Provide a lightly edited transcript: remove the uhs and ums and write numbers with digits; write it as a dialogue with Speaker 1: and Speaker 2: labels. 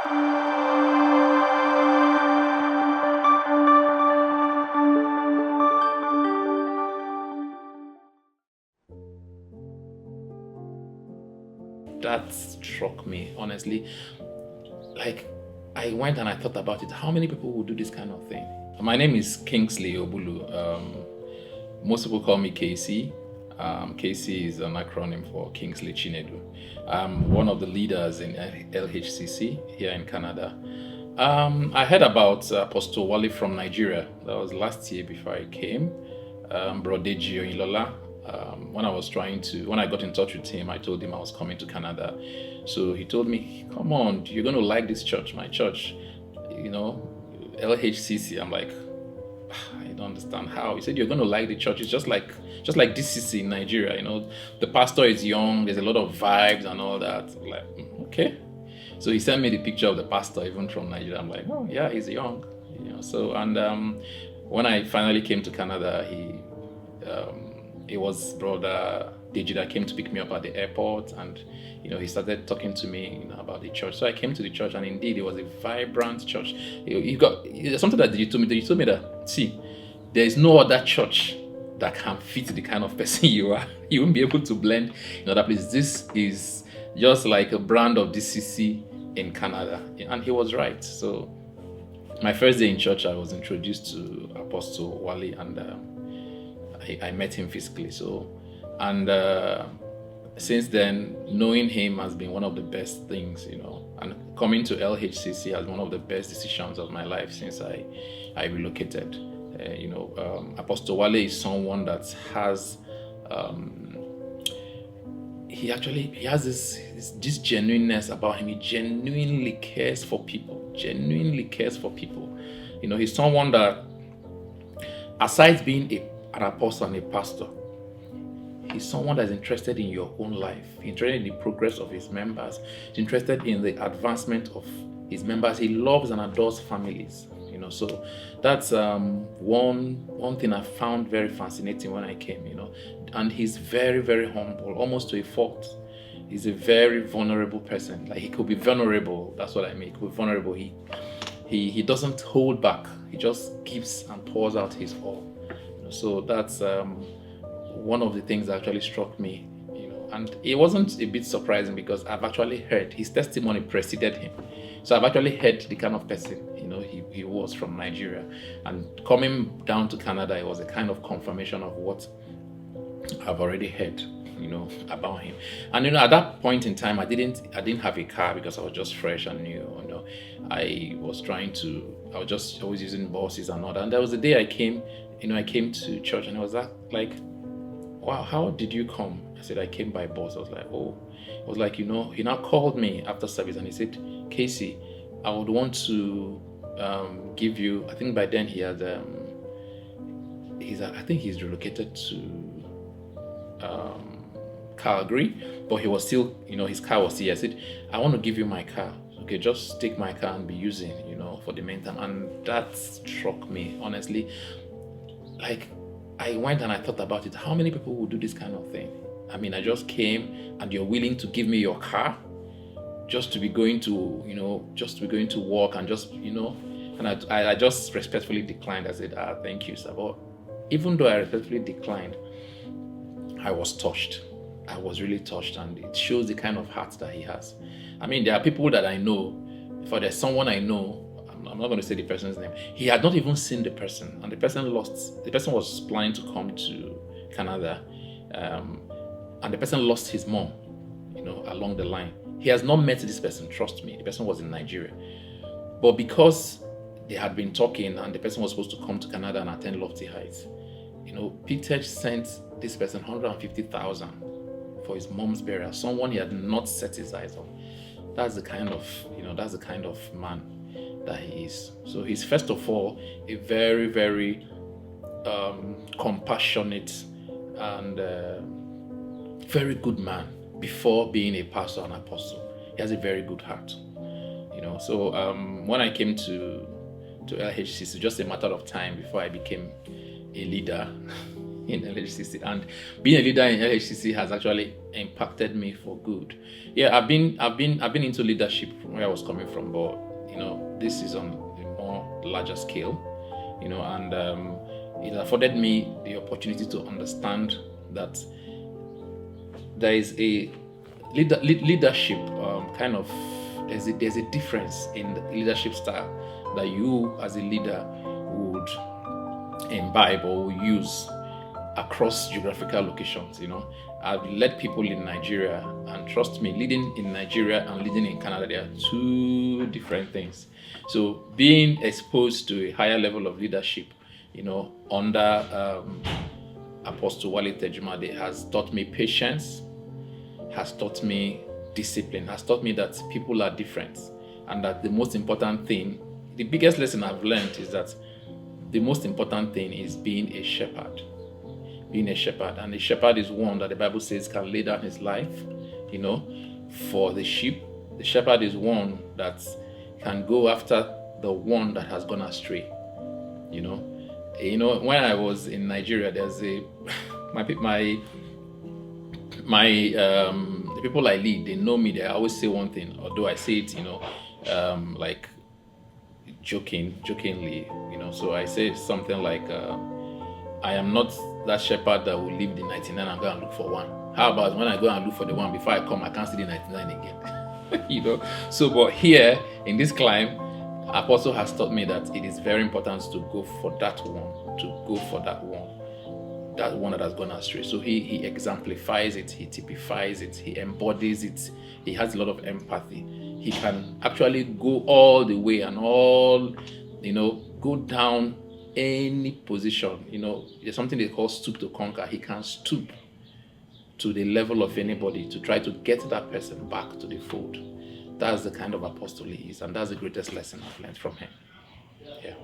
Speaker 1: That struck me, honestly. Like, I went and I thought about it. How many people would do this kind of thing? My name is KINGSLEY OGBULU. Most people call me KC. KC is an acronym for Kingsley Chinedu. I'm one of the leaders in LHCC here in Canada. I heard about Apostle Wale from Nigeria. That was last year before I came. Brodeji Oyilola. When I got in touch with him, I told him I was coming to Canada. So he told me, come on, you're going to like this church, my church, LHCC. I'm like, I don't understand how. He said, you're going to like the church. It's just like DCC in Nigeria, the pastor is young, there's a lot of vibes and all that. I'm like, okay. So he sent me the picture of the pastor, even from Nigeria. I'm like, oh yeah, he's young. When I finally came to Canada, it was Brother Deji that came to pick me up at the airport, and he started talking to me about the church. So I came to the church, and indeed it was a vibrant church. There's something that you told me. You told me that, see, there is no other church that can fit the kind of person you are. You won't be able to blend in other places. This is just like a brand of DCC in Canada, and he was right. So my first day in church, I was introduced to Apostle Wale, and I met him physically. Since then, knowing him has been one of the best things, and coming to LHCC has been one of the best decisions of my life since I relocated. Apostle Wale is someone that has he has this genuineness about him. He genuinely cares for people. He's someone that, aside being an apostle and a pastor, he's someone that's interested in your own life, interested in the progress of his members, he's interested in the advancement of his members. He loves and adores families. So that's one thing I found very fascinating when I came. And he's very, very humble, almost to a fault. He's a very vulnerable person. Like, he could be vulnerable. That's what I mean. He could be vulnerable. He doesn't hold back. He just gives and pours out his all. So that's one of the things that actually struck me. And it wasn't a bit surprising, because I've actually heard his testimony preceded him. So I've actually heard the kind of person he was from Nigeria, and coming down to Canada, it was a kind of confirmation of what I've already heard about him. And at that point in time, I didn't have a car, because I was just fresh and new. I was just always using buses and all that. And there was a day I came to church, and I was like, wow, how did you come? I said, I came by bus. I was like, oh. I was like, he now called me after service, and he said, Casey, I would want to give you, I think by then he had, I think he's relocated to Calgary, but he was still, his car was here. I said, I want to give you my car. Okay, just take my car and be using, for the meantime. And that struck me, honestly. Like, I went and I thought about it. How many people would do this kind of thing? I mean, I just came, and you're willing to give me your car just to be going to work, and and I just respectfully declined. I said, thank you, sir. But even though I respectfully declined, I was touched. I was really touched, and it shows the kind of heart that he has. I mean, there are people that I know. If there's someone I know, I'm not going to say the person's name. He had not even seen the person, and the person was planning to come to Canada, and the person lost his mom, along the line. He has not met this person, trust me. The person was in Nigeria. But because they had been talking, and the person was supposed to come to Canada and attend Lofty Heights, Peter sent this person 150,000 for his mom's burial. Someone he had not set his eyes on. That's the kind of man that he is. So he's, first of all, a very, very compassionate and very good man. Before being a pastor and apostle, he has a very good heart. So when I came to LHCC, just a matter of time before I became a leader. in LHCC, and being a leader in LHCC has actually impacted me for good. Yeah, I've been into leadership from where I was coming from, but this is on a more larger scale, and it afforded me the opportunity to understand that there is a leadership there's a difference in the leadership style that you as a leader would imbibe or use across geographical locations. I've led people in Nigeria, and trust me, leading in Nigeria and leading in Canada, they are two different things. So being exposed to a higher level of leadership, under Apostle Wale Tejumade has taught me patience, has taught me discipline, has taught me that people are different, and that the most important thing, the biggest lesson I've learned is that the most important thing is being a shepherd. Being a shepherd. And a shepherd is one that the Bible says can lay down his life, for the sheep. The shepherd is one that can go after the one that has gone astray. When I was in Nigeria, there's the people I lead, they know me. They always say one thing, although I say it, like jokingly, So I say something like, I am not that shepherd that will leave the 99 and go and look for one. How about when I go and look for the one, before I come, I can't see the 99 again? So, but here in this climb, Apostle has taught me that it is very important to go for that one that has gone astray. So he exemplifies it, he typifies it, he embodies it, he has a lot of empathy. He can actually go all the way and go down any position. There's something they call stoop to conquer. He can stoop to the level of anybody to try to get that person back to the fold. That's the kind of apostle he is, and that's the greatest lesson I've learned from him. Yeah.